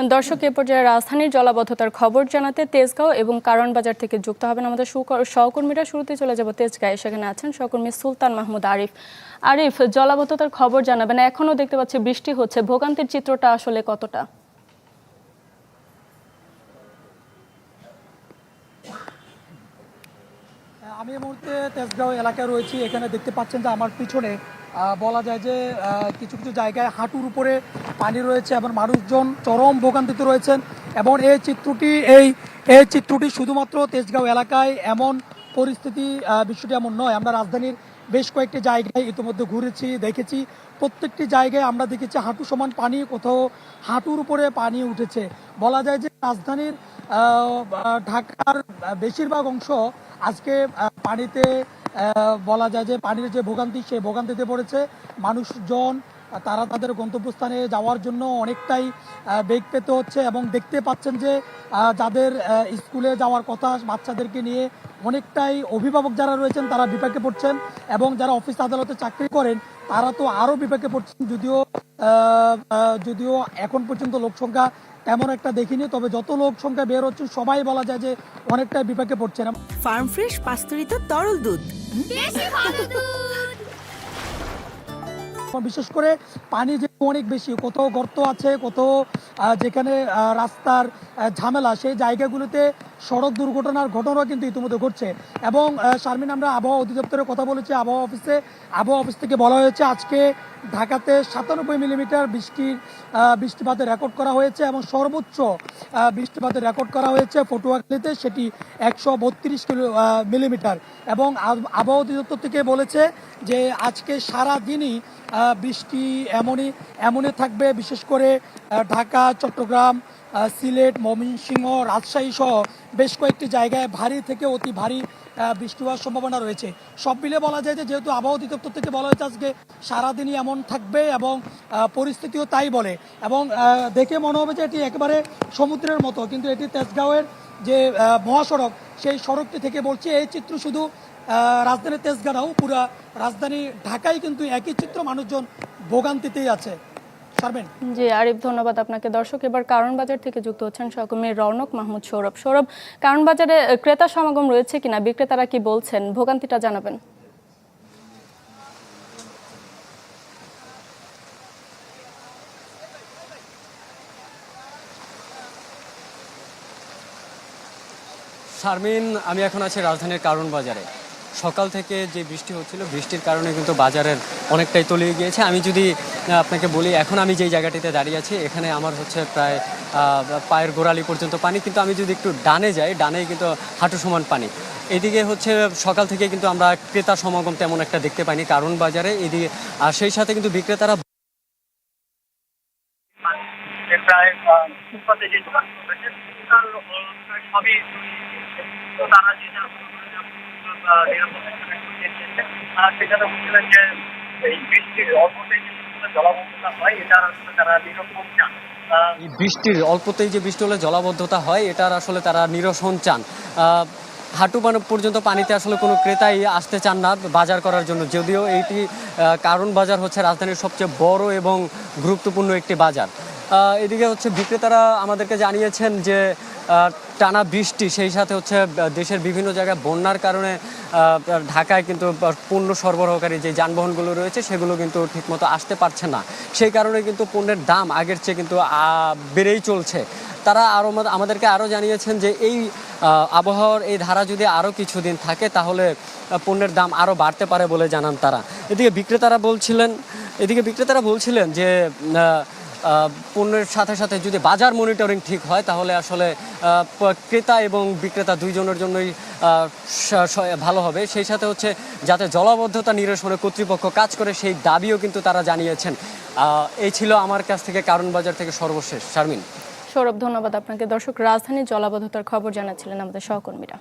দর্শক, এ পর্যায়ে রাজধানীর জলাবদ্ধতার খবর জানাতে তেজগাঁও এবং কারওয়ান বাজার থেকে যুক্ত হবেন আমাদের সহকর্মীরা। শুরুতে চলে যাব তেজগাঁয়ে, সেখানে আছেন সহকর্মী সুলতান মাহমুদ আরিফ। আরিফ, জলাবদ্ধতার খবর জানাবেন। এখনো দেখতে পাচ্ছি বৃষ্টি হচ্ছে, ভোগান্তির চিত্রটা আসলে কতটা? আমি এই মুহূর্তে তেজগাঁও এলাকায় রয়েছি। এখানে দেখতে পাচ্ছেন যে আমার পিছনে বলা যায় যে কিছু কিছু জায়গায় হাঁটুর উপরে পানি রয়েছে এবং মানুষজন চরম ভোগান্তিতে রয়েছেন। এবং এই চিত্রটি শুধুমাত্র তেজগাঁও এলাকায় এমন পরিস্থিতি, বিষয়টি এমন নয়। আমরা রাজধানীর বেশ কয়েকটি জায়গায় ইতিমধ্যে ঘুরেছি, দেখেছি। প্রত্যেকটি জায়গায় আমরা দেখেছি হাঁটু সমান পানি, কোথাও হাঁটুর উপরে পানি উঠেছে। বলা যায় যে রাজধানীর ঢাকার বেশিরভাগ অংশ আজকে পানিতে, বলা যায় যে পানির যে ভোগান্তি, সেই ভোগান্তিতে পড়েছে মানুষজন। তারা তাদের গন্তব্যস্থানে যাওয়ার জন্য অনেকটাই বেগ পেতে হচ্ছে। এবং দেখতে পাচ্ছেন যে যাদের স্কুলে যাওয়ার কথা, বাচ্চাদেরকে নিয়ে অনেকটাই অভিভাবক যারা রয়েছেন তারা বিপাকে পড়ছেন, এবং যারা অফিস আদালতে চাকরি করেন তারা তো আরও বিপাকে পড়ছেন। যদিও এখন পর্যন্ত লোক সংখ্যা তেমন একটা দেখিনি, তবে যত লোক সংখ্যা বের হচ্ছে সবাই বলা যায় যে অনেকটাই বিপাকে পড়ছেন। ফার্ম ফ্রেশ পাস্তুরিত তরল দুধ, বিশেষ করে পানি যে অনেক বেশি, কোথাও গর্ত আছে, কোথাও যেখানে রাস্তার ঝামেলা, সেই জায়গাগুলোতে সড়ক দুর্ঘটনার ঘটনাও কিন্তু ইতিমধ্যে ঘটছে। এবং শারমিন, আমরা আবহাওয়া অধিদপ্তরের কথা বলেছি, আবহাওয়া অফিস থেকে বলা হয়েছে আজকে ঢাকাতে 97 মিলিমিটার বৃষ্টিপাতের রেকর্ড করা হয়েছে, এবং সর্বোচ্চ বৃষ্টিপাতের রেকর্ড করা হয়েছে পটুয়াখালীতে, সেটি 132 মিলিমিটার। এবং আবহাওয়া অধিদপ্তর থেকে বলেছে যে আজকে সারা দিনই বৃষ্টি এমনই থাকবে। বিশেষ করে ঢাকা, চট্টগ্রাম, সিলেট, ময়মনসিংহ, রাজশাহী সহ বেশ কয়েকটি জায়গায় ভারী থেকে অতি ভারী বৃষ্টি হওয়ার সম্ভাবনা রয়েছে। সব মিলে বলা যায় যে যেহেতু আবহাওয়া অধিদপ্তর থেকে বলা হয়েছে আজকে সারাদিনই এমন থাকবে, এবং পরিস্থিতিও তাই বলে। এবং দেখে মনে হবে যে এটি একেবারে সমুদ্রের মতো, কিন্তু এটি তেজগাঁওয়ের যে মহাসড়ক, সেই সড়কটি থেকে বলছে। এই চিত্র শুধু রাজধানীর তেজগাঁও, পুরা রাজধানী ঢাকায় কিন্তু একই চিত্র, মানুষজন ভোগান্তিতেই আছে। জি আরিফ, ধন্যবাদ আপনাকে। দর্শক, এবার কারওয়ান বাজার থেকে যুক্ত হচ্ছেন সহকর্মী রৌনক মাহমুদ সৌরভ। কারওয়ান বাজারে ক্রেতা সমাগম রয়েছে কিনা, বিক্রেতারা কি বলছেন, ভোগান্তিটা জানাবেন। শারমিন, আমি এখন আছি রাজধানীর কারওয়ান বাজারে। সকাল থেকে যে বৃষ্টি হচ্ছিল, বৃষ্টির কারণে কিন্তু বাজারের অনেকটাই তলিয়ে গিয়েছে। আমি যদি আপনাকে বলি, এখন আমি যেই জায়গাটিতে দাঁড়িয়ে আছি, এখানে আমার হচ্ছে প্রায় পায়ের গোড়ালি পর্যন্ত পানি, কিন্তু আমি যদি একটু ডানে যাই, ডানে কিন্তু হাঁটু সমান পানি। এদিকে হচ্ছে সকাল থেকে কিন্তু আমরা ক্রেতা সমাগম তেমন একটা দেখতে পাইনি কারওয়ান বাজারে এদিকে। আর সেই সাথে কিন্তু বিক্রেতারা প্রায় ফুটপাতে যে দোকান সবই তারা যে সেখানে বলছিলেন যে এই বৃষ্টির অল্পতেই জলাবদ্ধতা হয়, এটা আসলে তারা নিরসন চান। বৃষ্টির অল্পতেই যে বৃষ্টি হলে জলাবদ্ধতা হয়, এটার আসলে তারা নিরসন চান। হাঁটু পর্যন্ত পানিতে আসলে কোনো ক্রেতাই আসতে চান না বাজার করার জন্য, যদিও এইটি কারওয়ান বাজার হচ্ছে রাজধানীর সবচেয়ে বড় এবং গুরুত্বপূর্ণ একটি বাজার। এদিকে হচ্ছে বিক্রেতারা আমাদেরকে জানিয়েছেন যে টানা বৃষ্টি, সেই সাথে হচ্ছে দেশের বিভিন্ন জায়গায় বন্যার কারণে ঢাকায় কিন্তু পণ্য সরবরাহকারী যে যানবাহনগুলো রয়েছে সেগুলো কিন্তু ঠিকমতো আসতে পারছে না। সেই কারণে কিন্তু পণ্যের দাম আগের চেয়ে কিন্তু বেড়েই চলছে। তারা আমাদেরকে আরও জানিয়েছেন যে এই আবহাওয়ার এই ধারা যদি আরও কিছুদিন থাকে তাহলে পণ্যের দাম আরও বাড়তে পারে বলে জানান তারা। এদিকে বিক্রেতারা বলছিলেন যে পণ্যের সাথে সাথে যদি বাজার মনিটরিং ঠিক হয় তাহলে আসলে ক্রেতা এবং বিক্রেতা দুইজনের জন্যই ভালো হবে। সেই সাথে হচ্ছে যাতে জলাবদ্ধতা নিরসনে কর্তৃপক্ষ কাজ করে, সেই দাবিও কিন্তু তারা জানিয়েছেন। এই ছিল আমার কাছ থেকে কারওয়ান বাজার থেকে সর্বশেষ। শারমিন। সৌরভ, ধন্যবাদ আপনাকে। দর্শক, রাজধানীর জলাবদ্ধতার খবর জানাচ্ছিলেন আমাদের সহকর্মীরা।